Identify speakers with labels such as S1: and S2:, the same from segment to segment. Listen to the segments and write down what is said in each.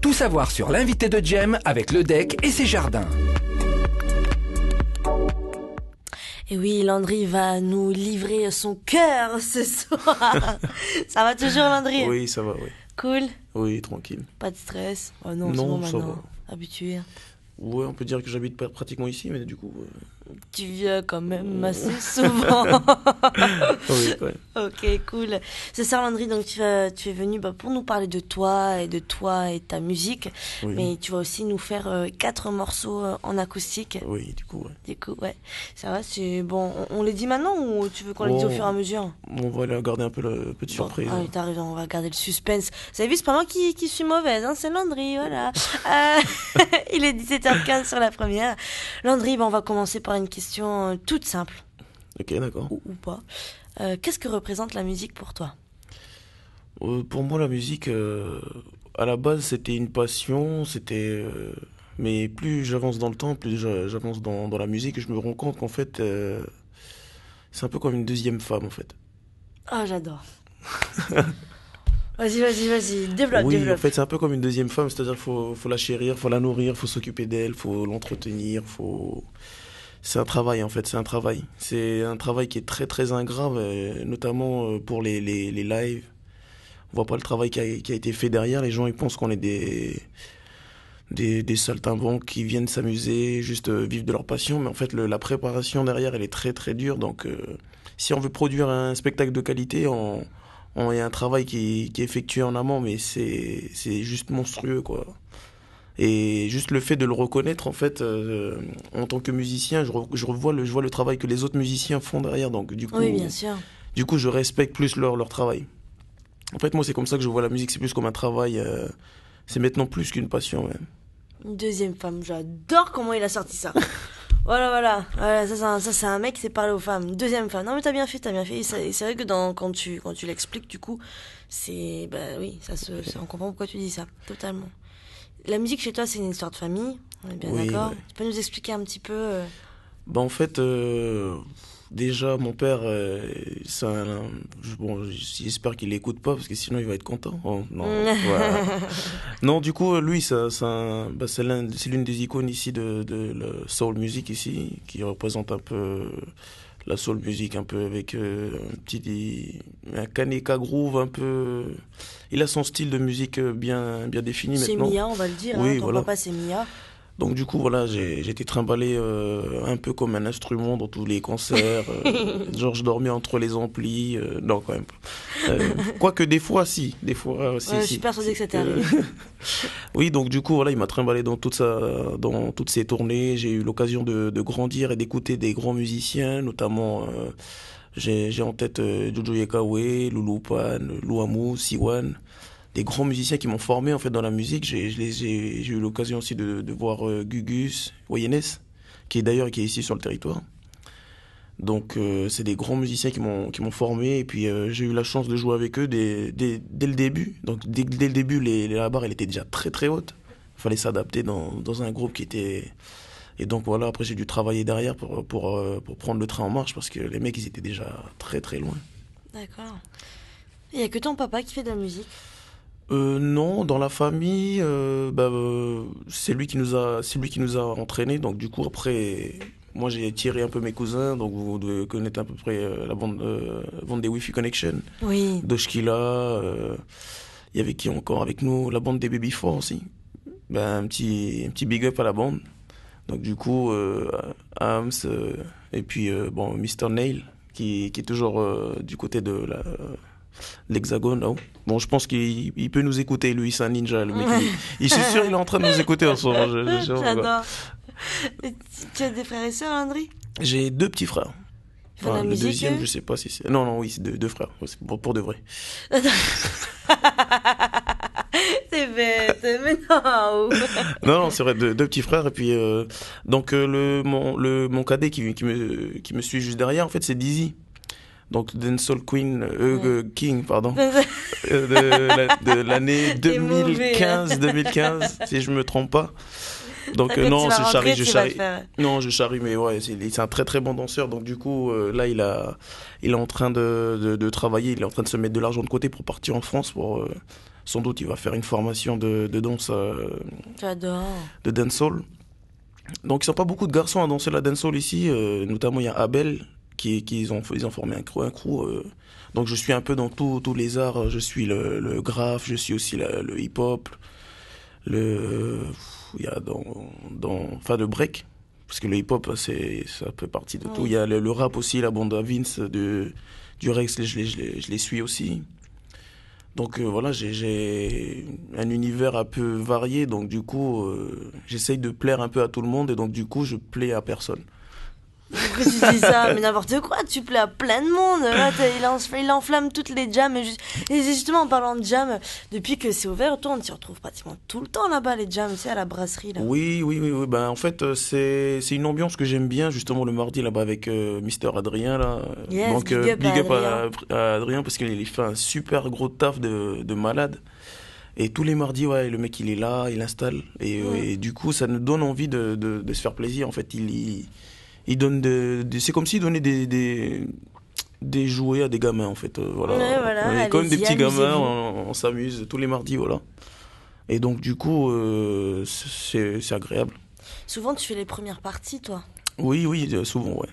S1: Tout savoir sur l'invité de Jem avec le deck et ses jardins.
S2: Et oui, Landry va nous livrer son cœur ce soir. Ça va toujours, Landry?
S3: Oui, ça va, oui.
S2: Cool?
S3: Oui, tranquille.
S2: Pas de stress? Oh non,
S3: Non,
S2: c'est bon
S3: ça
S2: maintenant.
S3: va.
S2: Habitué.
S3: Ouais, on peut dire que j'habite pratiquement ici, mais du coup...
S2: Tu viens quand même assez souvent.
S3: Oui, ouais.
S2: Ok, cool. C'est ça, Landry, donc tu es venu pour nous parler de toi et ta musique.
S3: Oui.
S2: Mais tu vas aussi nous faire 4 morceaux en acoustique.
S3: Oui, du coup, ouais.
S2: Du coup, ouais. Ça va, c'est bon. On les dit maintenant ou tu veux qu'on les dise au fur et à mesure?
S3: On va aller garder un peu le petite surprise.
S2: Ah oui, t'as raison, on va garder le suspense. Vous avez vu, c'est pas moi qui suis mauvaise, hein, c'est Landry, voilà. Il est 17h15 sur la première. Landry, on va commencer par une question toute simple.
S3: Ok, d'accord.
S2: Ou pas. Qu'est-ce que représente la musique pour toi?
S3: Pour moi, la musique, à la base, c'était une passion, mais plus j'avance dans le temps, plus j'avance dans la musique, et je me rends compte qu'en fait, c'est un peu comme une deuxième femme, en fait.
S2: Ah, j'adore. Vas-y, développe.
S3: Oui, en fait, c'est un peu comme une deuxième femme, c'est-à-dire faut la chérir, faut la nourrir, faut s'occuper d'elle, faut l'entretenir, C'est un travail, en fait, c'est un travail. C'est un travail qui est très, très ingrat, notamment pour les lives. On voit pas le travail qui a été fait derrière. Les gens, ils pensent qu'on est des saltimbanques qui viennent s'amuser, juste vivre de leur passion. Mais en fait, la préparation derrière, elle est très, très dure. Donc, si on veut produire un spectacle de qualité, il y a un travail qui est effectué en amont, mais c'est juste monstrueux, quoi. Et juste le fait de le reconnaître, en fait, en tant que musicien, je vois le travail que les autres musiciens font derrière. Donc, du coup,
S2: Oui, bien sûr.
S3: Du coup, je respecte plus leur travail. En fait, moi, c'est comme ça que je vois la musique, c'est plus comme un travail. C'est maintenant plus qu'une passion, même.
S2: Une deuxième femme, j'adore comment il a sorti ça. Voilà, ça c'est un mec qui sait parler aux femmes. Une deuxième femme, non mais t'as bien fait. Et c'est vrai que quand tu l'expliques, du coup, c'est... Bah oui, on comprend pourquoi tu dis ça, totalement. La musique chez toi, c'est une histoire de famille, on est bien d'accord.
S3: Ouais.
S2: Tu peux nous expliquer un petit peu
S3: Bah, en fait, déjà, mon père, j'espère qu'il l'écoute pas, parce que sinon il va être content. Oh, non, voilà. Non, du coup, lui, c'est l'une des icônes ici de la soul music ici, qui représente un peu la soul music, un peu avec un Kaneka groove, un peu. Il a son style de musique bien défini maintenant.
S2: C'est Mia, on va le dire,
S3: oui,
S2: ton
S3: voilà.
S2: papa c'est Mia.
S3: Donc du coup, voilà, j'ai été trimballé un peu comme un instrument dans tous les concerts. Genre, je dormais entre les amplis. Non, quand même. Quoique des fois, si. Des fois aussi.
S2: Je suis persuadée que ça t'est arrivé.
S3: Oui, donc du coup, voilà, il m'a trimballé dans toutes ces tournées. J'ai eu l'occasion de grandir et d'écouter des grands musiciens, notamment... j'ai en tête Jojo Yekawe, Loulou Pan, Louamou, Siwan, des grands musiciens qui m'ont formé en fait dans la musique. J'ai eu l'occasion aussi de voir Gugus, Wayenes, qui est ici sur le territoire. Donc c'est des grands musiciens qui m'ont formé, et puis j'ai eu la chance de jouer avec eux dès le début. Donc dès le début, la barre elle était déjà très très haute. Il fallait s'adapter dans un groupe qui était... Et donc voilà, après j'ai dû travailler derrière pour prendre le train en marche, parce que les mecs ils étaient déjà très très loin.
S2: D'accord. Il n'y a que ton papa qui fait de la musique?
S3: Non, dans la famille, c'est lui qui nous a entraînés. Donc du coup après, moi j'ai tiré un peu mes cousins. Donc vous devez connaître à peu près la bande des Wi-Fi Connection.
S2: Oui.
S3: Doshkila, il y avait qui encore avec nous? La bande des Baby Four aussi. Un petit big up à la bande. Donc du coup, Hams, et puis Mr. Nail, qui est toujours du côté de l'Hexagone là-haut. Bon, je pense qu'il peut nous écouter, lui, c'est un ninja, le mec. Je suis sûr qu'il est en train de nous écouter en ce moment.
S2: J'adore. Tu as des frères et sœurs, Landry?
S3: J'ai 2 petits frères.
S2: Ils font de la
S3: le
S2: musique,
S3: deuxième, je sais pas si c'est... Non, oui, c'est deux frères. C'est pour de vrai.
S2: C'est bête, mais non.
S3: Non, c'est vrai, 2 petits frères. Et puis, donc, mon cadet qui me suit juste derrière, en fait, c'est Dizzy. Donc, Dancehall King, pardon. de l'année 2015, si je me trompe pas. Donc
S2: Quand
S3: non,
S2: tu vas
S3: je
S2: rentrer,
S3: charrie, je
S2: tu vas le
S3: charrie.
S2: faire.
S3: Non, je charrie, mais ouais, c'est un très très bon danseur. Donc du coup, là, il est en train de travailler, il est en train de se mettre de l'argent de côté pour partir en France. Sans doute, il va faire une formation de danse,
S2: J'adore.
S3: de dancehall. Donc, ils sont pas beaucoup de garçons à danser la dancehall ici. Notamment, il y a Abel ils ont formé un crew. Donc, je suis un peu dans tous les arts. Je suis le graphe, je suis aussi le hip-hop, il y a enfin le break, parce que le hip-hop ça fait partie de tout. Il y a le rap aussi, la bande à Vince du Rex, je les suis aussi. Donc voilà, j'ai un univers un peu varié, donc du coup j'essaye de plaire un peu à tout le monde et donc du coup je plais à personne.
S2: Pourquoi tu dis ça? Mais n'importe quoi, tu plais à plein de monde. Là, il enflamme toutes les jams. Et justement, en parlant de jam, depuis que c'est ouvert, toi, on t'y retrouve pratiquement tout le temps là-bas, les jams, tu sais, à la brasserie. Là.
S3: Oui. Ben, en fait, c'est une ambiance que j'aime bien, justement, le mardi là-bas avec Mister Adrien. Là.
S2: Yes,
S3: donc,
S2: big up
S3: à Adrien parce qu'il fait un super gros taf de malade. Et tous les mardis, ouais, le mec, il est là, il installe. Et du coup, ça nous donne envie de se faire plaisir. En fait, il donne c'est comme s'il donnait des jouets à des gamins en fait, voilà.
S2: Ouais, voilà,
S3: On est comme des petits gamins,
S2: amusez-vous.
S3: on s'amuse tous les mardis, voilà. Et donc du coup c'est agréable.
S2: Souvent, tu fais les premières parties, toi.
S3: Oui, souvent, ouais.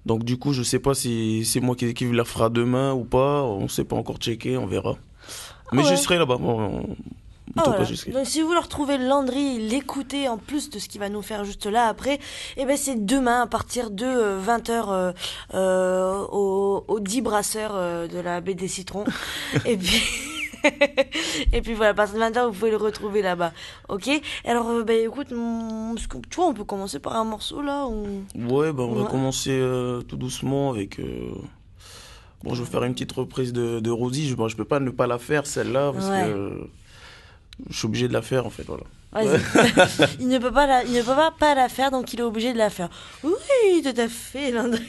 S3: Donc du coup je sais pas si c'est moi qui la fera demain ou pas, on sait pas encore checker, on verra. Mais je serai là-bas.
S2: Voilà. Donc si vous voulez retrouver Landry, l'écouter en plus de ce qu'il va nous faire juste là après, et ben c'est demain à partir de 20h au 10 brasseurs de la baie des Citrons. Et puis et puis voilà, à partir de 20h vous pouvez le retrouver là-bas. OK? Alors écoute, tu vois, on peut commencer par un morceau là ou
S3: Ouais, on va commencer tout doucement avec bon, je vais faire une petite reprise de Rosie, je peux pas ne pas la faire celle-là parce que je suis obligé de la faire en fait, voilà.
S2: Il ne peut pas la faire, donc il est obligé de la faire. Oui, tout à fait, Landry.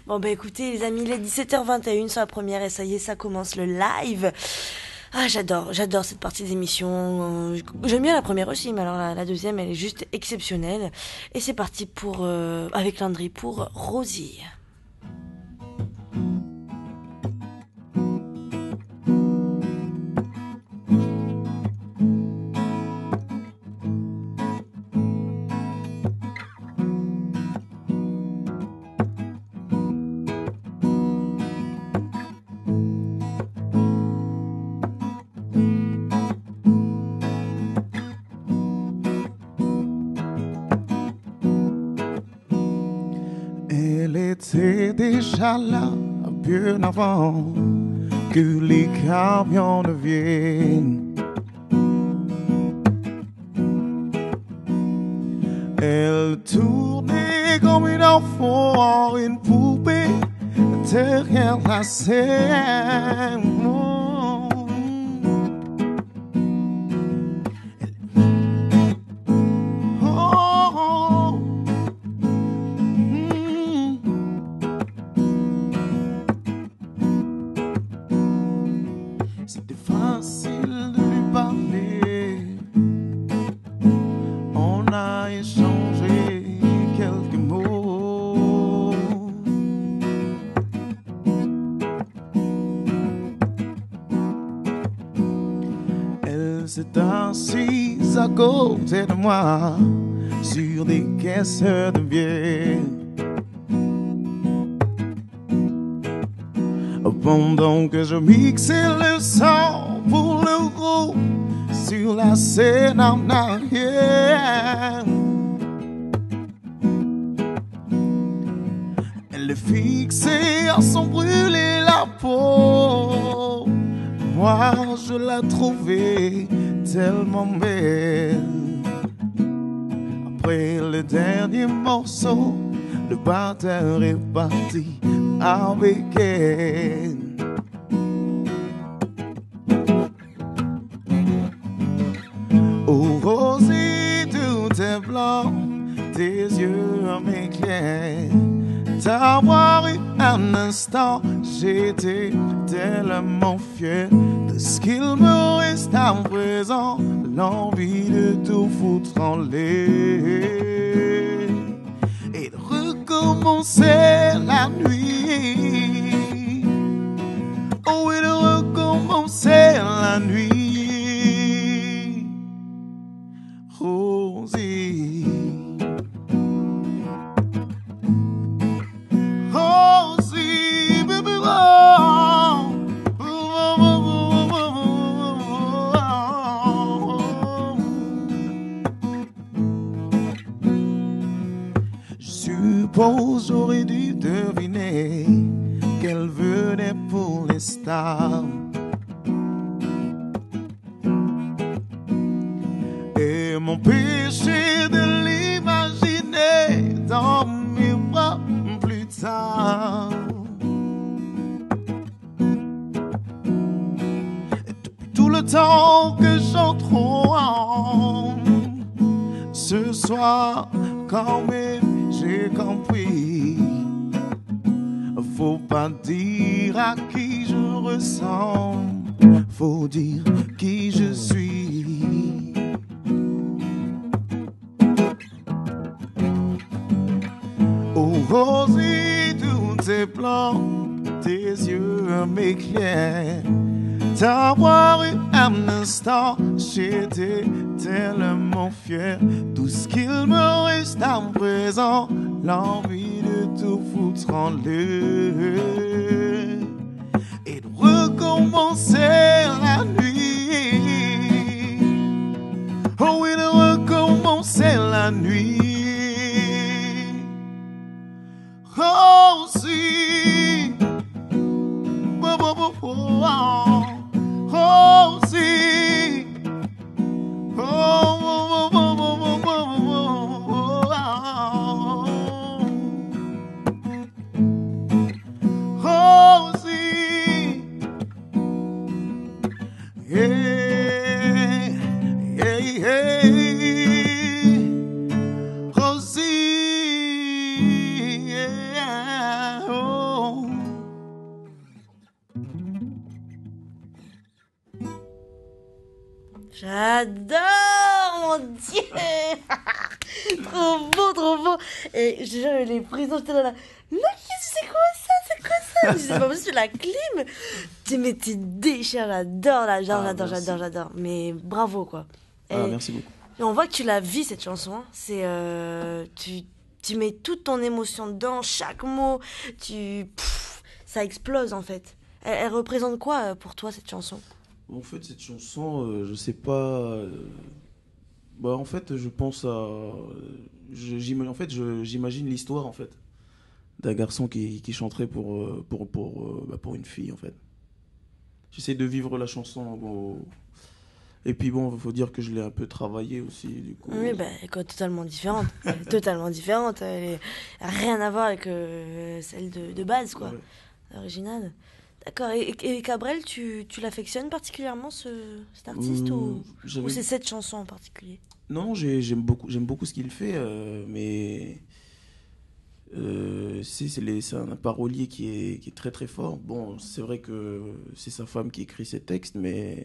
S2: Bon, écoutez, les amis, il est 17h21 sur la première et ça y est, ça commence le live. Ah, j'adore cette partie d'émission. J'aime bien la première aussi, mais alors la deuxième, elle est juste exceptionnelle. Et c'est parti avec Landry pour Rosie.
S4: C'est déjà là, bien avant que les camions ne viennent. Elle tournait comme une enfant, une poupée derrière la scène. C'est assise à côté de moi sur des caisses de bière. Pendant que je mixais le sang pour le groupe sur la scène en arrière, elle est fixée à s'en brûler la peau. Moi je la trouvais tellement belle. Après le dernier morceau, le batteur est parti avec elle. Oh Rosie, tout est blanc, tes yeux m'éclairent. T'avoir eu un instant, j'étais tellement fier de ce qu'il me reste à présent. l'envie de tout foutre en l'air et de recommencer la nuit. Oh, et de recommencer la nuit. Rosie. Rosie, baby, oh. Je suppose j'aurais dû deviner qu'elle venait pour les stars. Et m'empêcher de l'imaginer dans mes bras plus tard. Et depuis tout le temps que j'entre ce soir, quand même j'ai compris. Faut pas dire à qui je ressemble, faut dire qui je suis. Oh Rosie, tous tes plans, tes yeux m'éclairent. T'avoir eu un instant, j'étais tellement fier. Tout ce qu'il me reste à présent, l'envie de tout foutre en l'air et de recommencer la nuit. Oh oui, de recommencer la nuit. Oh si, oh, oh, oh, oh, oh. Oh, si. Oh, oh, oh, oh, oh, oh, oh, oh. Oh, si. Hey, hey, hey. Oh, si. Yeah. Oh.
S2: J'adore, mon Dieu. Trop beau, trop beau. Et je te jure, les prisons, j'étais là. Non, c'est quoi ça? C'est quoi ça? Je sais pas possible, la clim. Mais t'es déchiré, j'adore. Mais bravo, quoi.
S3: Ah,
S2: Et
S3: merci beaucoup.
S2: on voit que tu la vis, cette chanson. Hein. C'est, tu mets toute ton émotion dedans, chaque mot. Ça explose, en fait. Elle représente quoi pour toi, cette chanson?
S3: En fait, cette chanson, je sais pas. Bah, en fait, je pense à. J'imagine l'histoire, en fait, d'un garçon qui chanterait pour une fille, en fait. J'essaie de vivre la chanson. Et puis bon, il faut dire que je l'ai un peu travaillé aussi, du coup.
S2: Oui, bah, quoi, totalement différente. Totalement différente. Elle n'a rien à voir avec celle de base, quoi.
S3: Ouais.
S2: L'originale. D'accord. Et Cabrel, tu l'affectionnes particulièrement, cet artiste, ou c'est cette chanson en particulier?
S3: Non, j'aime beaucoup ce qu'il fait, mais c'est un parolier qui est très très fort. Bon, c'est vrai que c'est sa femme qui écrit ses textes, mais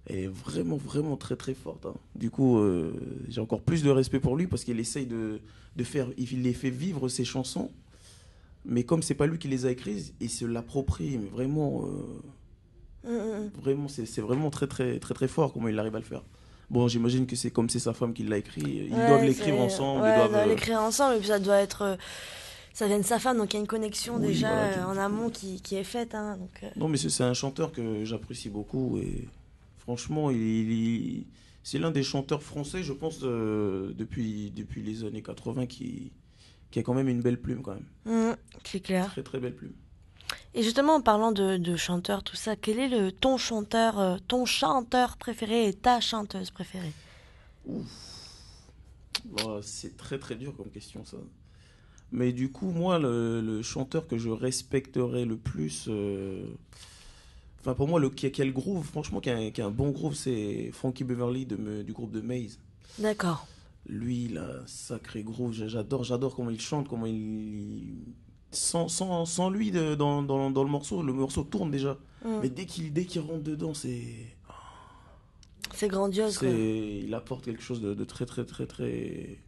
S3: elle est vraiment vraiment très très forte. Hein. Du coup, j'ai encore plus de respect pour lui parce qu'il essaye il les fait vivre ses chansons. Mais comme c'est pas lui qui les a écrites, il se l'approprie, mais vraiment, vraiment c'est vraiment très très très très fort comment il arrive à le faire. Bon, j'imagine que c'est comme c'est sa femme qui l'a écrit, ils doivent l'écrire ensemble.
S2: Ouais,
S3: ils
S2: doivent
S3: doivent
S2: l'écrire ensemble, et puis ça doit être, ça vient de sa femme, donc il y a une connexion
S3: Oui,
S2: déjà
S3: voilà,
S2: en amont qui est faite. Hein, donc,
S3: Non, mais c'est un chanteur que j'apprécie beaucoup et franchement, c'est l'un des chanteurs français, je pense, depuis les années 80 qui a quand même une belle plume quand même.
S2: C'est clair.
S3: Très très belle plume.
S2: Et justement, en parlant de chanteurs, tout ça, quel est ton chanteur préféré et ta chanteuse préférée?
S3: Oh, c'est très très dur comme question ça. Mais du coup, moi, le chanteur que je respecterais le plus, enfin pour moi, qui a le groove, franchement, qui a un bon groove, c'est Frankie Beverly du groupe de Maze.
S2: D'accord.
S3: Lui, il a un sacré groove. J'adore comment il chante, comment il. Sans lui dans le morceau tourne déjà. Mais dès qu'il rentre dedans, c'est
S2: C'est grandiose, quoi.
S3: Il apporte quelque chose de très, très, très, très...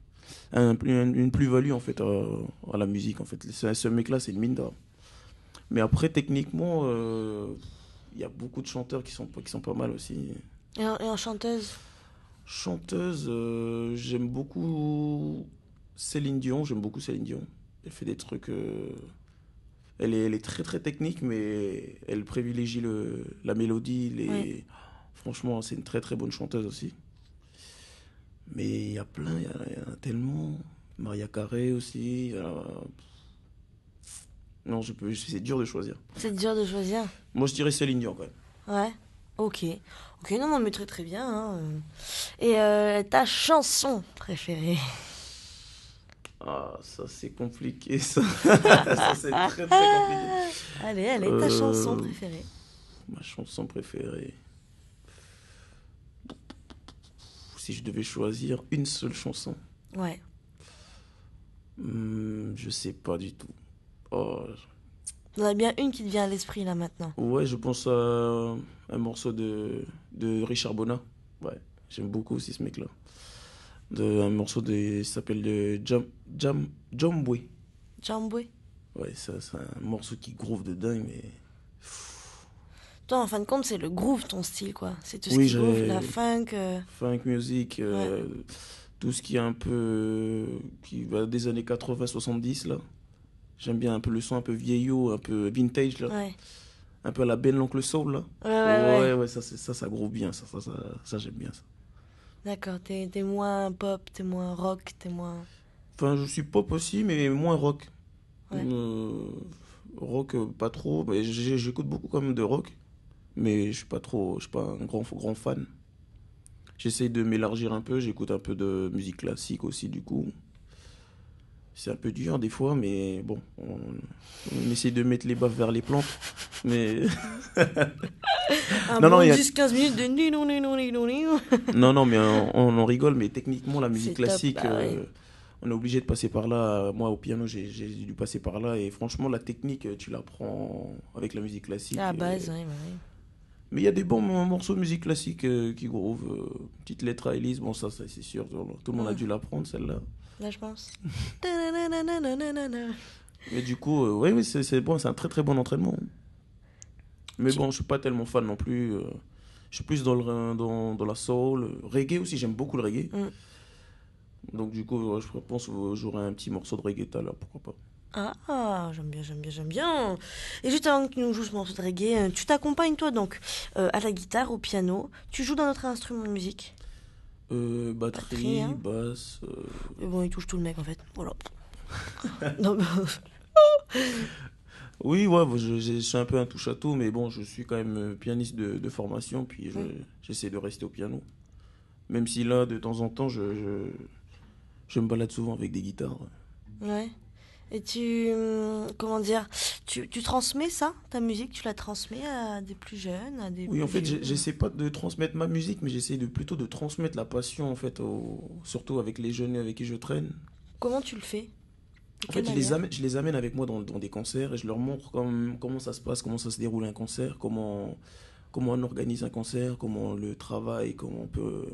S3: une plus-value, en fait, à la musique, en fait. Ce mec-là, c'est une mine d'or. Mais après, techniquement, il y a beaucoup de chanteurs qui sont pas mal aussi.
S2: Et en chanteuse?
S3: Chanteuse, j'aime beaucoup Céline Dion. Elle fait des trucs... elle est très, très technique, mais elle privilégie la mélodie.
S2: Ouais.
S3: Franchement, c'est une très, très bonne chanteuse aussi. Mais il y a plein, il y en a tellement. Maria Carey aussi. Non, c'est dur de choisir.
S2: C'est dur de choisir.
S3: Moi, je dirais Céline Dion quand même.
S2: Ouais. Ok. Ok, non, mais très très bien. Hein. Et ta chanson préférée?
S3: Ah, ça c'est compliqué, ça. Ça c'est très très compliqué.
S2: Allez, ta chanson préférée.
S3: Ma chanson préférée. Si je devais choisir une seule chanson.
S2: Ouais.
S3: Je sais pas du tout. Oh.
S2: Il y en a bien une qui te vient à l'esprit là maintenant.
S3: Ouais, je pense à un morceau de Richard Bona. Ouais, j'aime beaucoup aussi ce mec-là. Un morceau il s'appelle Jamboué.
S2: Jamboué.
S3: Ouais, ça, c'est un morceau qui groove de dingue, mais...
S2: Toi, en fin de compte, c'est le groove, ton style, quoi. C'est tout ce
S3: Oui,
S2: qui groove, la funk.
S3: Funk music,
S2: Ouais.
S3: tout ce qui est un peu... qui va des années 80-70, là. J'aime bien un peu le son un peu vieillot, un peu vintage, là.
S2: Ouais.
S3: Un peu à la Ben l'Oncle Soul, là.
S2: Ouais.
S3: Ça groove bien, ça j'aime bien, ça.
S2: D'accord, t'es moins pop, t'es moins rock, t'es moins...
S3: Enfin, je suis pop aussi, mais moins rock.
S2: Ouais.
S3: Rock, pas trop. Mais j'écoute beaucoup quand même de rock. Mais je suis pas un grand fan. J'essaye de m'élargir un peu. J'écoute un peu de musique classique aussi, du coup. C'est un peu dur des fois, mais bon, on essaye de mettre les baffes vers les plantes. Mais
S2: Un
S3: Non,
S2: bon
S3: il y a-
S2: 10-15 minutes de ni-non.
S3: non, mais on en rigole. Mais techniquement, la musique
S2: C'est top,
S3: classique,
S2: bah ouais.
S3: on est obligé de passer par là. Moi, au piano, j'ai dû passer par là. Et franchement, la technique, tu l'apprends avec la musique classique.
S2: À la base, ouais.
S3: Mais il y a des bons morceaux de musique classique qui groove. Petite lettre à Elise, bon, ça c'est sûr. Tout le monde a dû l'apprendre, celle-là.
S2: Là, je pense.
S3: Mais du coup, oui, c'est bon, c'est un très très bon entraînement. Mais bon, je suis pas tellement fan non plus. Je suis plus dans la soul. Reggae aussi, j'aime beaucoup le reggae. Donc du coup, je pense que j'aurai un petit morceau de reggae tout à l'heure, pourquoi pas.
S2: Ah, j'aime bien. Et juste avant que tu nous joues ce morceau de reggae, tu t'accompagnes toi donc à la guitare, au piano. Tu joues d'un autre instrument de musique? Batterie,
S3: Batterie,
S2: hein.
S3: basse.
S2: Mais bon, il touche tout le mec en fait. Voilà. Non, mais-
S3: Oui, ouais, je suis un peu un touche-à-tout, mais bon, je suis quand même pianiste de formation, puis j'essaie de rester au piano. Même si là, de temps en temps, je me balade souvent avec des guitares.
S2: Ouais. Et comment dire, tu transmets ça, ta musique, tu la transmets à des plus jeunes, à des
S3: Oui, en
S2: plus
S3: fait,
S2: vieux?
S3: j'essaie pas de transmettre ma musique, mais j'essaie plutôt de transmettre la passion, en fait, surtout avec les jeunes avec qui je traîne.
S2: Comment tu le fais? De
S3: En
S2: quelle
S3: fait,
S2: manière?
S3: je les amène avec moi dans des concerts et je leur montre comment ça se passe, comment ça se déroule un concert, comment on organise un concert, comment on le travaille, comment on peut...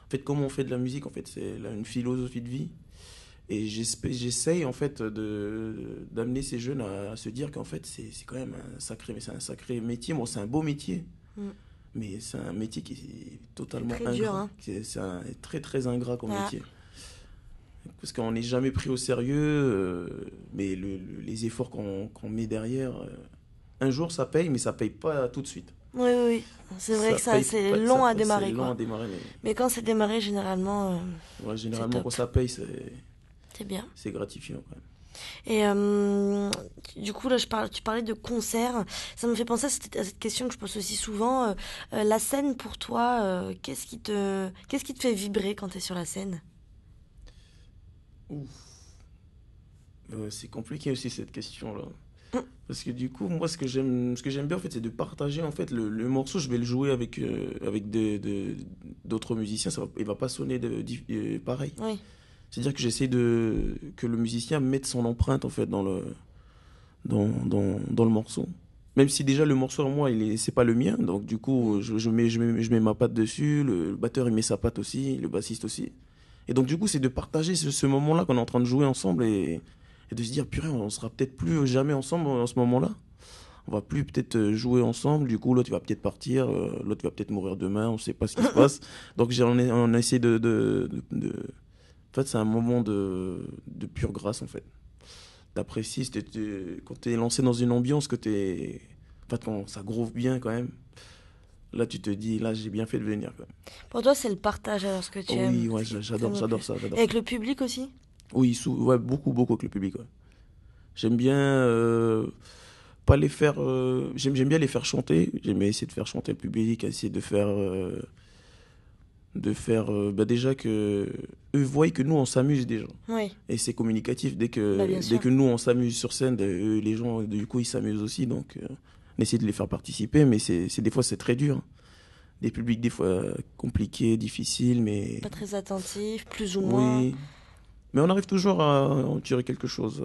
S3: En fait, comment on fait de la musique, en fait, c'est une philosophie de vie. Et j'essaye, en fait, d'amener ces jeunes à se dire qu'en fait, c'est quand même c'est un sacré métier. Bon, c'est un beau métier, mais c'est un métier qui est totalement
S2: Très
S3: ingrat.
S2: dur, hein.
S3: C'est très, très ingrat comme
S2: Ah.
S3: métier. Parce qu'on n'est jamais pris au sérieux, mais les efforts qu'on met derrière, un jour ça paye, mais ça paye pas tout de suite.
S2: Oui. C'est vrai que ça,
S3: paye
S2: c'est
S3: pas-
S2: long
S3: ça-
S2: à démarrer,
S3: C'est long
S2: quoi.
S3: à démarrer,
S2: Mais quand c'est démarré, généralement,
S3: ouais, généralement
S2: top.
S3: quand ça paye,
S2: c'est bien.
S3: c'est gratifiant quand même.
S2: Et du coup, là, tu parlais de concert. Ça me fait penser à cette question que je pose aussi souvent. La scène, pour toi, qu'est-ce qui te fait vibrer quand tu es sur la scène?
S3: C'est compliqué aussi cette question-là. Parce que du coup, moi, ce que j'aime bien, en fait, c'est de partager, en fait, le morceau. Je vais le jouer avec d'autres musiciens. Il va pas sonner pareil.
S2: Oui.
S3: C'est-à-dire que j'essaie que le musicien mette son empreinte, en fait, dans le morceau. Même si déjà le morceau en moi, c'est pas le mien, donc du coup, je mets ma patte dessus, le batteur il met sa patte aussi, le bassiste aussi. Et donc du coup, c'est de partager ce moment-là qu'on est en train de jouer ensemble et de se dire, purée, on sera peut-être plus jamais ensemble en ce moment-là. On va plus peut-être jouer ensemble, du coup, l'autre il va peut-être partir, l'autre va peut-être mourir demain, on sait pas ce qui se passe. Donc on a essayé En fait, c'est un moment de pure grâce, en fait. T'apprécies, quand t'es lancé dans une ambiance, en fait, quand ça groove bien quand même, là tu te dis, là j'ai bien fait de venir quand même.
S2: Pour toi, c'est le partage alors ce que tu aimes.
S3: Oui, ouais, j'adore ça.
S2: Et avec le public aussi?
S3: Oui, ouais, beaucoup avec le public, ouais. J'aime bien pas les faire. J'aime bien les faire chanter. J'aime bien essayer de faire chanter le public, essayer de faire. Déjà que eux voient que nous on s'amuse déjà.
S2: Oui.
S3: Et c'est communicatif dès
S2: Bien sûr.
S3: que nous on s'amuse sur scène, les gens du coup ils s'amusent aussi, donc on essaie de les faire participer, mais des fois c'est très dur, hein. Des publics des fois compliqués, difficiles, mais
S2: Pas très attentif, plus ou moins.
S3: oui, mais on arrive toujours à en tirer quelque chose.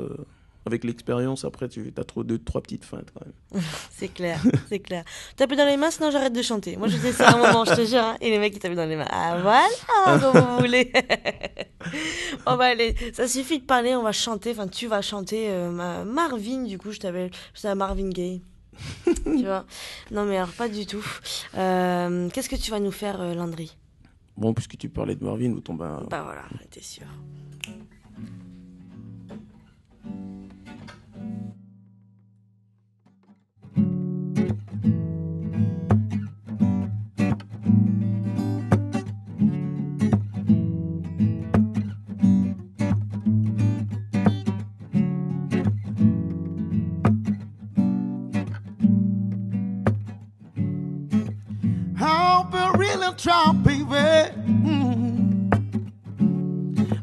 S3: Avec l'expérience, après tu as trop 2-3 petites feintes quand même.
S2: C'est clair, c'est clair. Taper dans les mains, sinon j'arrête de chanter. Moi, je faisais ça à un moment, je te jure. Hein, et les mecs, ils tapaient dans les mains. Ah, voilà, comme vous voulez. On va aller. Ça suffit de parler, on va chanter. Enfin, tu vas chanter Marvin, du coup, je t'appelle Marvin Gaye. Tu vois? Non, mais alors, pas du tout. Qu'est-ce que tu vas nous faire, Landry?
S3: Bon, puisque tu parlais de Marvin, vous tombez un...
S2: Bah voilà, t'es sûr.
S4: I've been really trying, baby.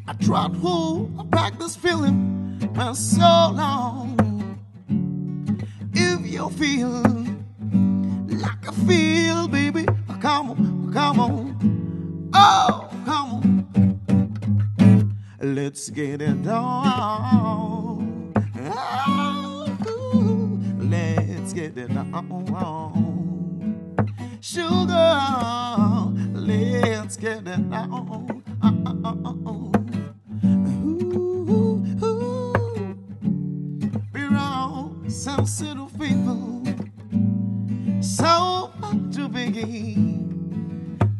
S4: I tried to practice feeling for so long. If you feel like I feel, baby, come on, oh, come on. Let's get it on. Oh, let's get it on. Sugar, let's get it on. We're all sensitive people, so much to begin.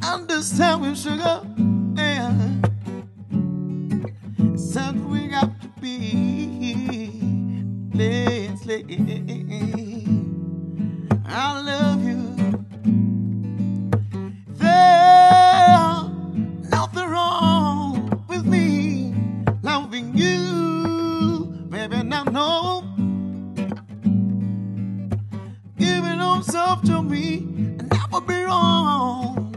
S4: Understand me, sugar, yeah. Said we got to be. Let's I love you. Nothing wrong with me loving you, baby. Now no, giving on stuff to me never be wrong.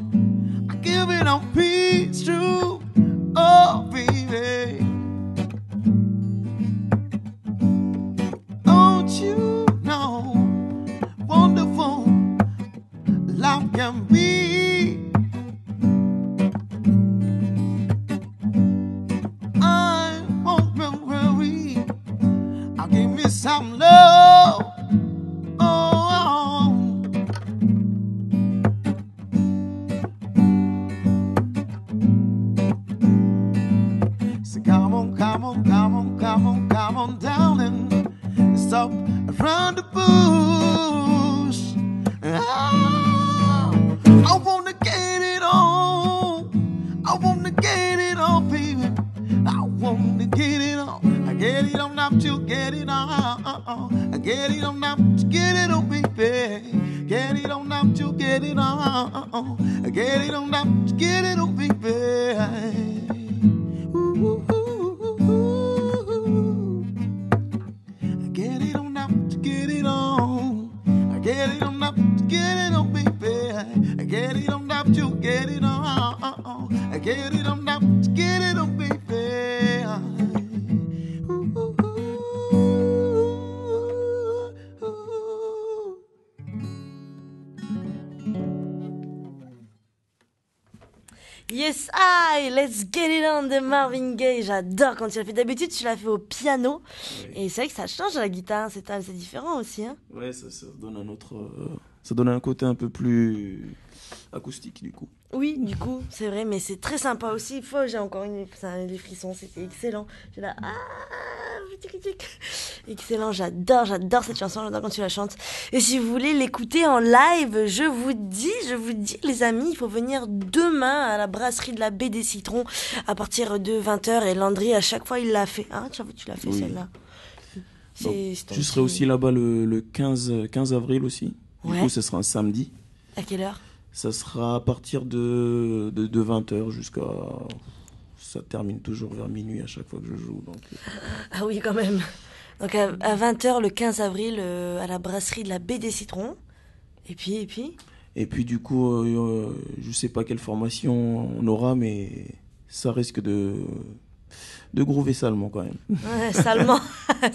S4: I give it on peace true, oh baby. Don't you know wonderful love can be? Some love, oh, so come on, darling, stop around the bush. I wanna get it on, I wanna get it on, baby. I wanna get it on. I get it on, not to get it on. I get it on, not to get it on, baby. Get it on, not to get it on. I get it on, not to get it on, baby. Ooh, ooh, ooh. I get it on, not to get it on. I get it on, not to get it on, baby. I get it on, not to get it on. I get it on, not to get it on, baby.
S2: Yes, I, let's get it on de Marvin Gaye. J'adore quand tu l'as fait. D'habitude, tu l'as fait au piano.
S3: Ouais.
S2: Et c'est vrai que ça change à la guitare. C'est différent aussi. Hein.
S3: Ouais, ça donne un autre. Ça donne un côté un peu plus acoustique du coup.
S2: Oui, du coup, c'est vrai, mais c'est très sympa aussi. J'ai encore des frissons, c'était excellent. J'ai là, excellent, j'adore cette chanson, j'adore quand tu la chantes. Et si vous voulez l'écouter en live, je vous dis, les amis, il faut venir demain à la brasserie de la Baie des Citrons à partir de 20h. Et Landry, à chaque fois, il l'a fait. Hein, tu l'as fait celle-là.
S3: Je serai aussi là-bas le 15 avril aussi. Du coup, ce sera un samedi.
S2: À quelle heure ?
S3: Ça sera à partir de 20h jusqu'à... Ça termine toujours vers minuit à chaque fois que je joue. Donc...
S2: Ah oui, quand même. Donc à 20h le 15 avril à la brasserie de la Baie des Citrons. Et puis du coup,
S3: je sais pas quelle formation on aura, mais ça risque de groover salement quand même.
S2: Ouais, salement.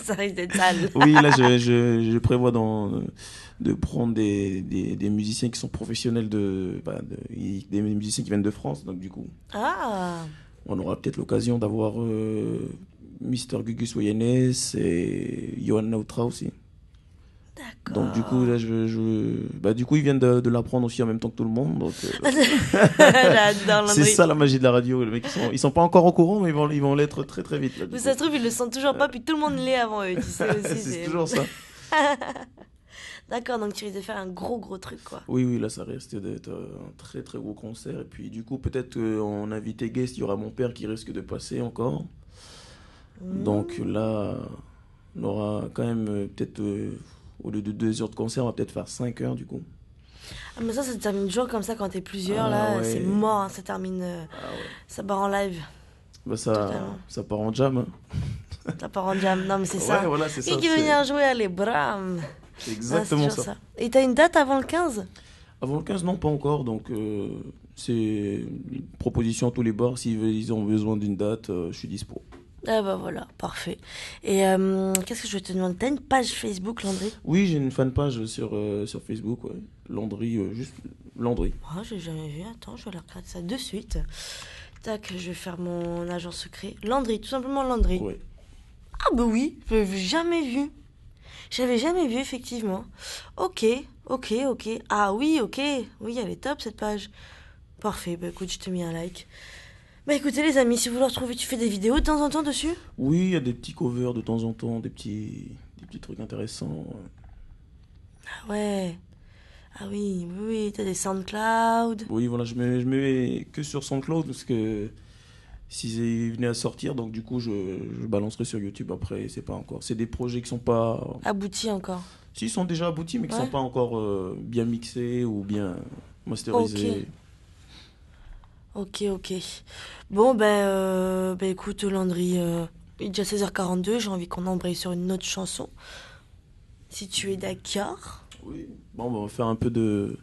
S2: Ça risque d'être sale.
S3: Oui, là je prévois de prendre des musiciens qui sont professionnels des musiciens qui viennent de France, donc du coup on aura peut-être l'occasion d'avoir Mr. Gugus Woyenes et Johan Nautra aussi.
S2: D'accord.
S3: Donc du coup là du coup ils viennent de l'apprendre aussi en même temps que tout le monde, donc
S2: j'adore.
S3: C'est ça la magie de la radio. Les mecs ils sont pas encore au courant, mais ils vont l'être très très vite là,
S2: ça se trouve ils le sentent toujours pas, puis tout le monde l'est avant eux, tu sais aussi.
S3: C'est toujours ça.
S2: D'accord, donc tu risques de faire un gros truc quoi.
S3: Oui, là ça risque d'être un très très gros concert. Et puis du coup peut-être en invité guest il y aura mon père qui risque de passer encore. Donc là on aura quand même peut-être au lieu de 2 heures de concert on va peut-être faire 5 heures du coup.
S2: Ah mais ça se termine toujours comme ça quand t'es plusieurs là, c'est mort, hein, ça termine, ça part en live.
S3: Bah ça part en jam. Hein.
S2: Ça part en jam, non mais c'est ça.
S3: Voilà, c'est ça.
S2: Qui veut venir jouer à les bram.
S3: C'est exactement ça.
S2: Et t'as une date avant le 15 ?
S3: Avant le 15, non, pas encore. Donc, c'est une proposition à tous les bars. S'ils ont besoin d'une date, je suis dispo.
S2: Ah bah voilà, parfait. Et qu'est-ce que je vais te demander ? T'as une page Facebook, Landry ?
S3: Oui, j'ai une fanpage sur Facebook, ouais. Landry, juste Landry.
S2: Oh, j'ai jamais vu. Attends, je vais aller regarder ça de suite. Tac, je vais faire mon agent secret. Landry, tout simplement Landry.
S3: Ouais.
S2: Ah bah oui, je l'avais jamais vu. J'avais jamais vu, effectivement. Ok. Ah oui, ok. Oui, elle est top, cette page. Parfait. Bah écoute, je te mets un like. Bah écoutez, les amis, si vous le retrouvez, tu fais des vidéos de temps en temps dessus ?
S3: Oui, il y a des petits covers de temps en temps, des petits trucs intéressants.
S2: Ah ouais. Ah oui, t'as des SoundCloud.
S3: Oui, voilà, je mets que sur SoundCloud parce que s'ils venaient à sortir, donc du coup, je balancerai sur YouTube après. C'est pas encore. C'est des projets qui sont pas
S2: aboutis encore.
S3: Si, ils sont déjà aboutis, mais qui sont pas encore bien mixés ou bien masterisés.
S2: Ok. Bon, ben écoute, Landry, il est déjà 16h42. J'ai envie qu'on embraye sur une autre chanson. Si tu es d'accord.
S3: Oui. Bon, on va faire un peu de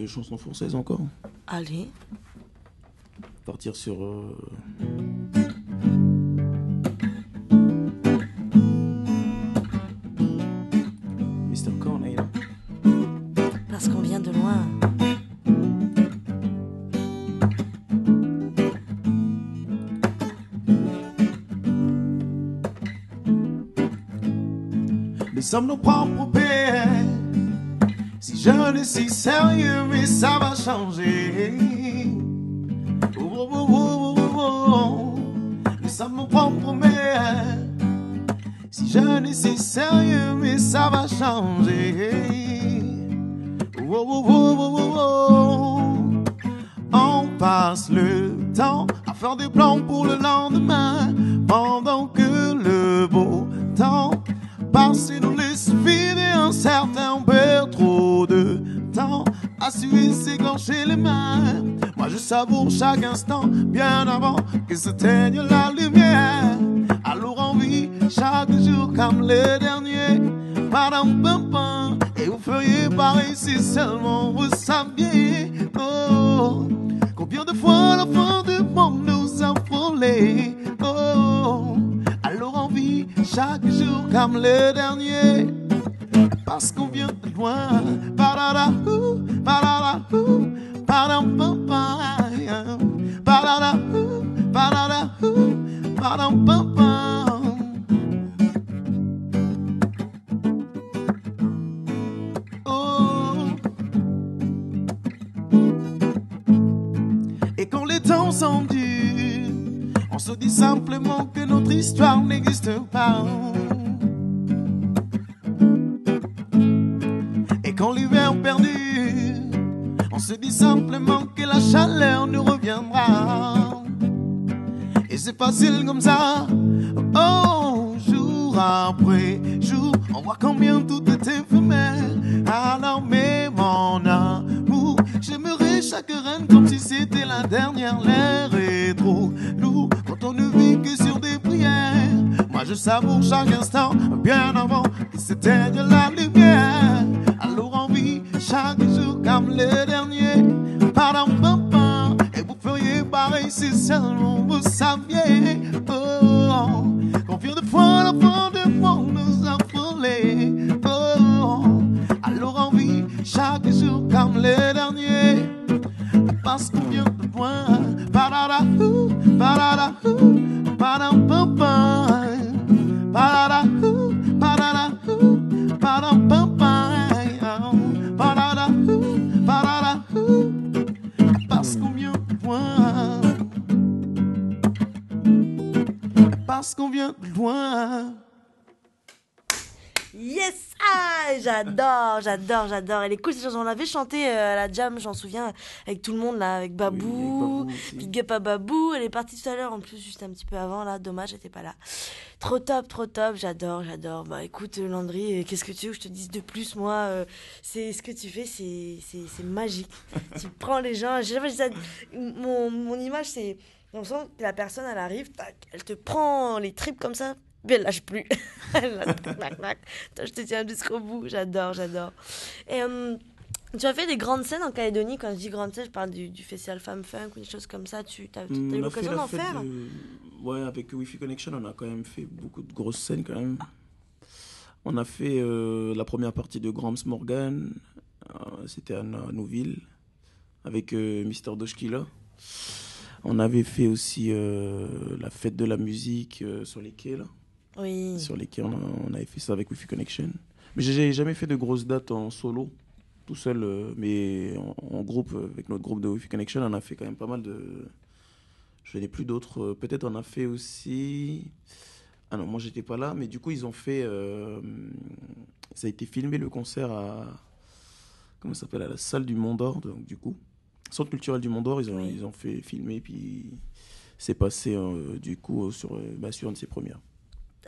S3: chansons françaises encore.
S2: Allez.
S3: Partir sur Mr. Corneille.
S2: Parce qu'on vient de loin.
S4: Nous sommes nos propres pères. Si je ne suis sérieux, mais ça va changer. Nous sommes nos propres mères. Si je ne suis sérieux, mais ça va changer. On passe le temps à faire des plans pour le lendemain, pendant que le beau temps passe et nous laisse vider un certain perd trop de temps à suer s'égorger les mains. Moi je savoure chaque instant bien avant que s'éteigne la lumière. Alors on vit chaque jour comme le dernier. Padam pam pam. Et vous feriez pareil si seulement vous saviez. Oh, combien de fois la fin du monde nous a frôlés. Oh, alors on vit chaque jour comme le dernier. Parce qu'on vient de loin. Parara, on s'endure. On se dit simplement que notre histoire n'existe pas. Et quand l'hiver perdure, on se dit simplement que la chaleur nous reviendra. Et c'est facile comme ça. Oh, jour après jour, on voit combien tout est éphémère. Alors mais mon amour, j'aimerais chaque reine comme si c'était la dernière. L'air est trop lourd quand on ne vit que sur des prières. Moi je savoure chaque instant bien avant que c'était de la lumière. Alors on vit chaque jour comme le dernier. Pardon papa, et vous feriez pareil si seulement vous saviez. Oh, combien de fois l'enfant du monde nous a frôlés. Oh, alors on vit chaque jour comme le dernier. Parce qu'on vient de loin. Parada-hou, parada-hou, padam-pam-pam. Parada-hou, parada-hou, padam-pam-pam. Parada-hou, parada-hou, parce qu'on vient de loin. Parce qu'on vient de loin.
S2: Yes! Ah, j'adore. Elle est cool cette chanson. On l'avait chantée à la jam, j'en souviens, avec tout le monde là, avec Babou.
S3: Oui,
S2: Big up à Babou. Elle est partie tout à l'heure en plus, juste un petit peu avant là. Dommage, j'étais pas là. Trop top. J'adore. Bah écoute, Landry, qu'est-ce que tu veux que je te dise de plus? Moi, c'est ce que tu fais, c'est magique. Tu prends les gens. Mon image, c'est. On sent que la personne, elle arrive, tac, elle te prend les tripes comme ça. Mais elle lâche plus. Je te tiens jusqu'au bout. J'adore. Et tu as fait des grandes scènes en Calédonie. Quand je dis grandes scènes, je parle du festival Femme Funk ou des choses comme ça. Tu as eu l'occasion d'en faire?
S3: Ouais, avec Wi-Fi Connection, on a quand même fait beaucoup de grosses scènes quand même. On a fait la première partie de Grams Morgan. C'était à Nouville avec Mister Doshkila. On avait fait aussi la fête de la musique sur les quais là.
S2: Oui.
S3: Sur les quais, on avait fait ça avec Wi-Fi Connection. Mais j'ai jamais fait de grosses dates en solo, tout seul, mais en groupe, avec notre groupe de Wi-Fi Connection, on a fait quand même pas mal de... Je n'ai plus d'autres. Peut-être on a fait aussi... Ah non, moi j'étais pas là, mais du coup ils ont fait... Ça a été filmé le concert à... Comment ça s'appelle? À la salle du Mont d'Or, donc du coup. Centre culturel du Mont d'Or, ils ont fait filmer, puis c'est passé du coup sur une de ses premières.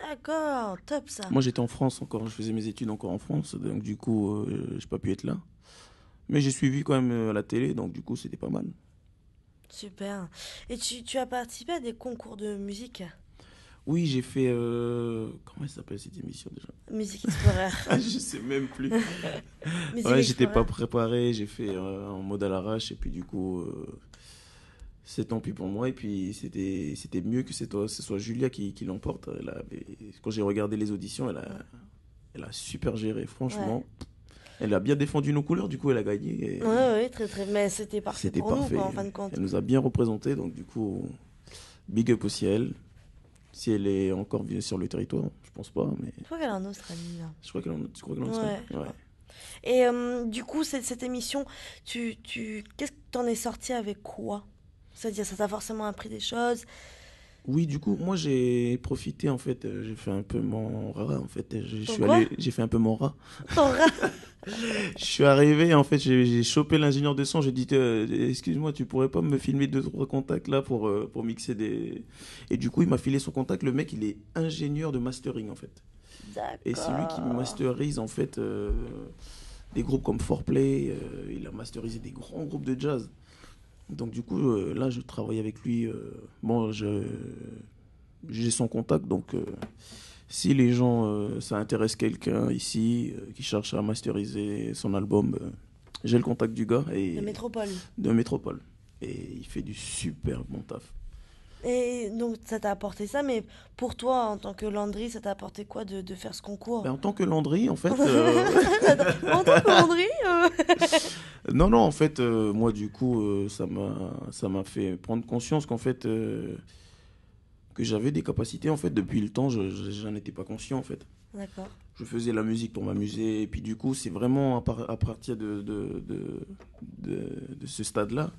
S2: D'accord, top ça.
S3: Moi j'étais en France encore, je faisais mes études encore en France, donc du coup j'ai pas pu être là. Mais j'ai suivi quand même à la télé, donc du coup c'était pas mal.
S2: Super. Et tu as participé à des concours de musique?
S3: Oui, j'ai fait... Comment elle s'appelle cette émission déjà?
S2: Musique Explorer.
S3: Je sais même plus.
S2: Musique
S3: Ouais, j'étais
S2: Explorer.
S3: pas préparé, j'ai fait en mode à l'arrache, et puis du coup... c'est tant pis pour moi, et puis c'était mieux que ce soit Julia qui l'emporte. Quand j'ai regardé les auditions, elle a super géré, franchement. Ouais. Elle a bien défendu nos couleurs, du coup elle a gagné.
S2: Oui, très. Mais c'était parfait pour nous, quoi, en fin de compte.
S3: Elle nous a bien représentés, donc du coup, big up aussi à elle. Si elle est encore sur le territoire, je pense pas. Mais...
S2: Je crois qu'elle est en Australie, là.
S3: Tu crois qu'elle est en Australie? Ouais.
S2: Et du coup, cette émission, qu'est-ce que t'en es sorti avec quoi? C'est-à-dire, ça t'a forcément appris des choses?
S3: Oui, du coup, moi j'ai profité en fait, j'ai fait un peu mon rat en fait. J'ai fait un peu mon rat.
S2: Ton rat?
S3: Je suis arrivé en fait, j'ai chopé l'ingénieur de son, j'ai dit excuse-moi, tu pourrais pas me filmer 2-3 contacts là pour mixer des... Et du coup, il m'a filé son contact, le mec il est ingénieur de mastering en fait.
S2: D'accord.
S3: Et c'est lui qui masterise en fait des groupes comme 4Play, il a masterisé des grands groupes de jazz. Donc du coup, là, je travaille avec lui. Bon, j'ai son contact, donc si les gens, ça intéresse quelqu'un ici qui cherche à masteriser son album, j'ai le contact du gars. De Métropole. Et il fait du super bon taf.
S2: Et donc ça t'a apporté ça, mais pour toi, en tant que Landry, ça t'a apporté quoi de faire ce concours?
S3: En tant que Landry, en fait...
S2: En tant que Landry
S3: Non, en fait, moi, du coup, ça m'a fait prendre conscience qu'en fait, que j'avais des capacités, en fait, depuis le temps, j'en étais pas conscient, en fait.
S2: D'accord.
S3: Je faisais la musique pour m'amuser, et puis du coup, c'est vraiment à partir de ce stade-là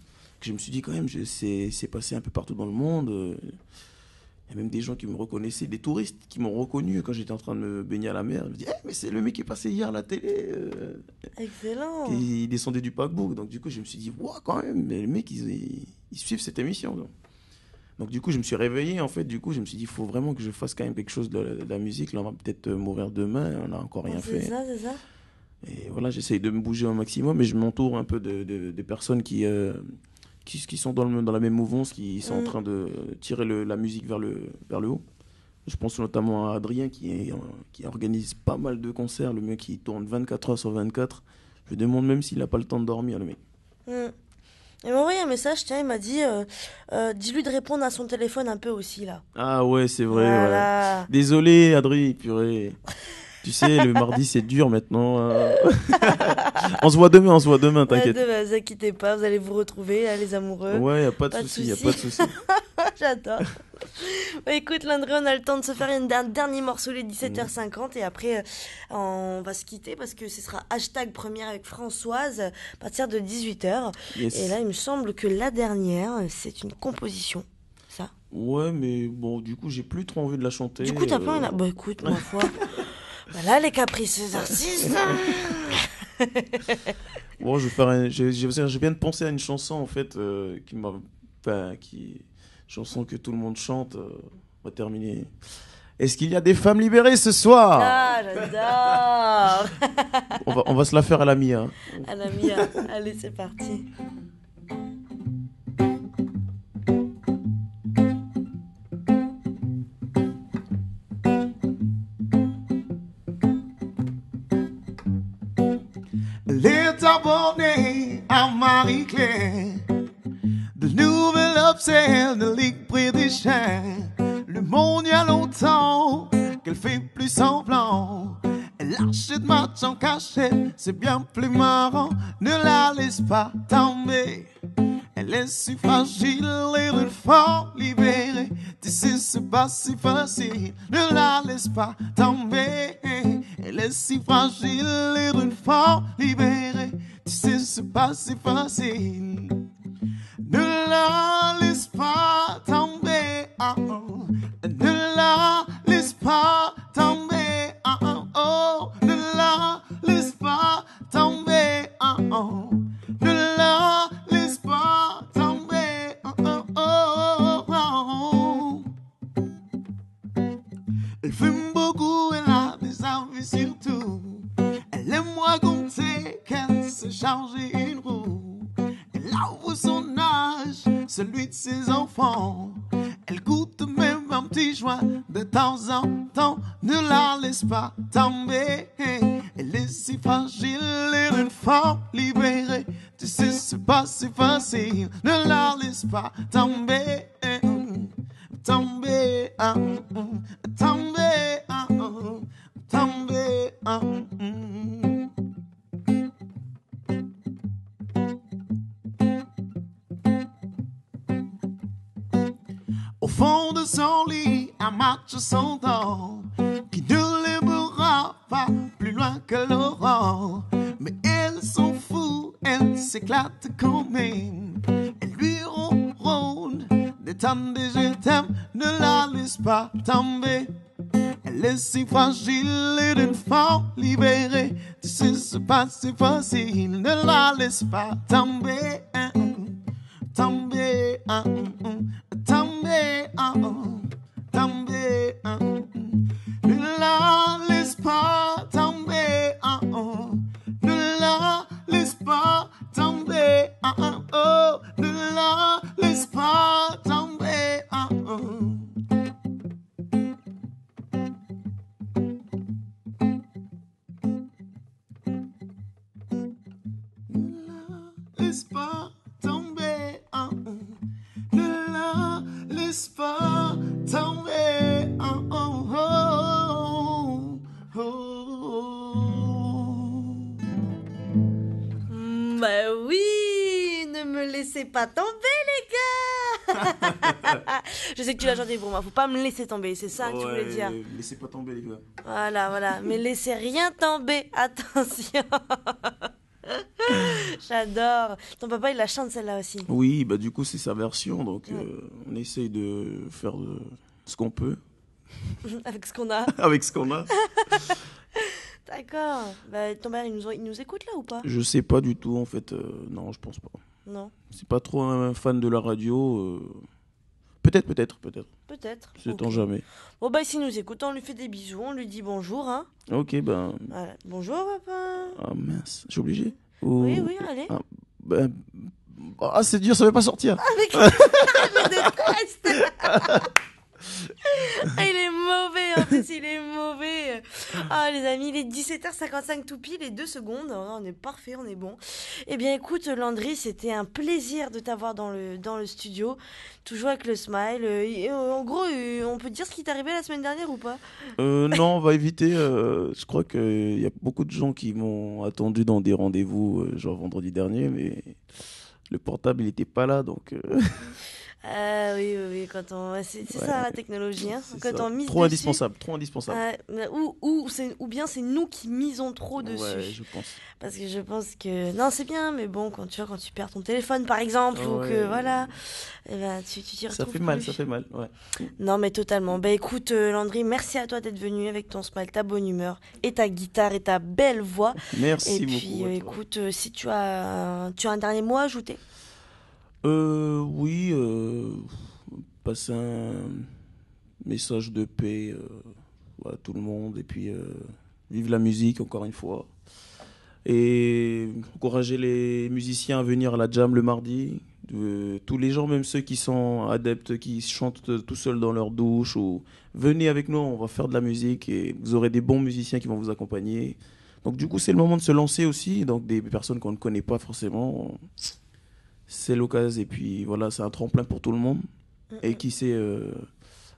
S3: que je me suis dit quand même, c'est passé un peu partout dans le monde. Il y a même des gens qui me reconnaissaient, des touristes qui m'ont reconnu quand j'étais en train de me baigner à la mer. Ils me disent mais c'est le mec qui est passé hier à la télé.
S2: Excellent.
S3: Il descendait du paquebot. Donc du coup, je me suis dit, quand même, les mecs, ils suivent cette émission. Donc du coup, je me suis réveillé. En fait, du coup, je me suis dit, il faut vraiment que je fasse quand même quelque chose de la musique. Là, on va peut-être mourir demain. On n'a encore rien fait.
S2: C'est ça.
S3: Et voilà, j'essaye de me bouger au maximum. Et je m'entoure un peu de personnes qui sont dans la même mouvance, qui sont en train de tirer la musique vers le haut. Je pense notamment à Adrien qui organise pas mal de concerts, le mec qui tourne 24 heures sur 24. Je me demande même s'il n'a pas le temps de dormir, le mec.
S2: Il m'a envoyé un message, tiens, il m'a dit dis-lui de répondre à son téléphone un peu aussi, là.
S3: Ah ouais, c'est vrai.
S2: Voilà.
S3: Ouais. Désolé, Adrien, purée. Tu sais, le mardi, c'est dur maintenant. On se voit demain, t'inquiète.
S2: Ne vous inquiétez pas, vous allez vous retrouver, là, les amoureux.
S3: Ouais, y a pas de souci.
S2: J'adore. Écoute, Landry, on a le temps de se faire un dernier morceau, les 17h50, et après, on va se quitter parce que ce sera #première avec Françoise à partir de 18h.
S3: Yes.
S2: Et là, il me semble que la dernière, c'est une composition. Ça.
S3: Ouais, mais bon, du coup, j'ai plus trop envie de la chanter.
S2: Du coup, t'as pas Bah écoute, ma foi. Voilà les caprices artistes.
S3: Bon, je viens de penser à une chanson en fait chanson que tout le monde chante. On va terminer. Est-ce qu'il y a des femmes libérées ce soir?
S2: Ah, j'adore.
S3: on va se la faire à la Mia.
S2: À la Mia. Allez, c'est parti.
S4: Elle est abonnée à Marie-Claire, de nouvelles obsèques de Ligue British. Le monde y a longtemps qu'elle fait plus semblant. Elle achète match en cachette, c'est bien plus marrant. Ne la laisse pas tomber. Elle est si fragile et d'une femme libérée. Tu sais, c'est pas si facile. Ne la laisse pas tomber. Elle est si fragile et d'une femme libérée. Tu sais, c'est pas si facile. Ne la laisse pas tomber. Ne la laisse pas tomber. Ne la laisse pas tomber. Ne la laisse pas tomber. Elle fume beaucoup, elle a des avis surtout. Elle aime raconter qu'elle s'est chargée une roue. Elle avoue son âge, celui de ses enfants. Elle goûte même un petit joint de temps en temps. Ne la laisse pas tomber. Elle est si fragile et une femme libérée. Tu sais, c'est pas si facile. Ne la laisse pas tomber. Tomber, tomber, tomber. Au fond de son lit, un match s'entend, qui ne l'aimera pas plus loin que l'aurore. Mais elle s'en fout, elle s'éclate quand même. Elle lui ronronne des tonnes de je t'aime. Ne la laisse pas tomber. Elle est si fragile et d'une femme libérée. Tu sais, c'est pas si facile. Ne la laisse pas tomber. Tomber, tomber, tomber. Ne la laisse pas tomber. Ne la laisse pas tomber. Ne la laisse pas tomber. Laisse pas tomber, ne la laisse pas tomber,
S2: Bah oui, ne me laissez pas tomber, les gars. Je sais que tu l'as chanté pour moi, faut pas me laisser tomber, c'est ça que tu voulais dire.
S3: Laissez pas tomber, les gars.
S2: Voilà, mais laissez rien tomber, attention. J'adore. Ton papa, il la chante celle-là aussi.
S3: Oui, bah du coup c'est sa version, donc on essaye de faire ce qu'on peut
S2: Avec ce qu'on a.
S3: avec ce qu'on a.
S2: D'accord. Bah, ton père, il nous écoute là ou pas?
S3: Je sais pas du tout en fait, non je pense pas.
S2: Non.
S3: C'est pas trop un fan de la radio. Peut-être.
S2: Peut-être.
S3: Sait-on
S2: Ok.
S3: jamais.
S2: Bon, bah, s'il nous écoute, on lui fait des bisous, on lui dit bonjour, hein.
S3: Ok, ben.
S2: Voilà. Bonjour, papa.
S3: Ah mince, je suis obligé.
S2: Oui, allez.
S3: Ah, ben, c'est dur, ça va pas sortir.
S2: Je déteste. Ah, il est mauvais, en plus, il est mauvais. Ah, les amis, il est 17h55 tout pile et 2 secondes. Oh, on est parfait, on est bon. Eh bien, écoute, Landry, c'était un plaisir de t'avoir dans le studio. Toujours avec le smile. En gros, on peut dire ce qui t'est arrivé la semaine dernière ou pas?
S3: Non, on va éviter. Je crois qu'il y a beaucoup de gens qui m'ont attendu dans des rendez-vous, genre vendredi dernier, mais le portable, il était pas là, donc.
S2: Ah oui, quand on... c'est
S3: Ouais,
S2: ça la technologie, hein.
S3: c'est
S2: Quand
S3: ça.
S2: on mise
S3: Trop
S2: dessus,
S3: indispensable, trop indispensable.
S2: ou bien c'est nous qui misons trop dessus.
S3: Ouais, je pense.
S2: Parce que je pense que... Non, c'est bien, mais bon, quand tu perds ton téléphone, par exemple, ou que,
S3: Ouais.
S2: voilà, eh ben, tu t'y
S3: Ça
S2: retrouves
S3: fait mal,
S2: plus.
S3: ça fait mal, ouais.
S2: Non, mais totalement. Bah écoute, Landry, merci à toi d'être venu avec ton smile, ta bonne humeur, et ta guitare, et ta belle voix.
S3: Merci
S2: Et
S3: beaucoup.
S2: puis,
S3: à toi.
S2: écoute, si tu as un dernier mot à ajouter.
S3: Oui, passer un message de paix à tout le monde et puis vive la musique encore une fois et encourager les musiciens à venir à la jam le mardi. Tous les gens, même ceux qui sont adeptes, qui chantent tout seuls dans leur douche, ou venez avec nous, on va faire de la musique et vous aurez des bons musiciens qui vont vous accompagner. Donc du coup, c'est le moment de se lancer aussi, donc des personnes qu'on ne connaît pas forcément. C'est l'occasion et puis voilà, c'est un tremplin pour tout le monde. Et qui sait,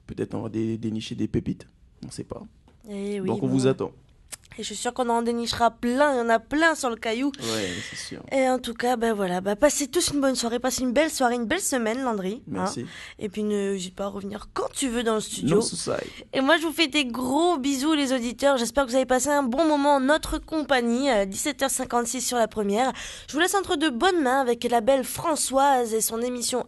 S3: peut-être on va dénicher des pépites, on ne sait pas.
S2: Eh oui,
S3: Donc on
S2: bon.
S3: vous attend.
S2: Et je suis sûre qu'on en dénichera plein, il y en a plein sur le caillou.
S3: Ouais, c'est sûr.
S2: Et en tout cas, voilà, passez tous une bonne soirée, passez une belle soirée, une belle semaine, Landry.
S3: Merci.
S2: Hein. Et puis n'hésite pas à revenir quand tu veux dans le studio.
S3: No Society.
S2: Et moi, je vous fais des gros bisous, les auditeurs. J'espère que vous avez passé un bon moment en notre compagnie. 17h56 sur la première. Je vous laisse entre de bonnes mains avec la belle Françoise et son émission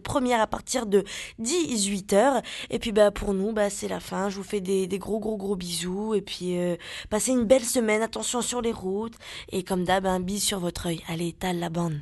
S2: #première à partir de 18h. Et puis, pour nous, c'est la fin. Je vous fais des gros bisous. Et puis, passez une belle semaine. Attention sur les routes. Et comme d'hab, un bis sur votre œil. Allez, étale la bande.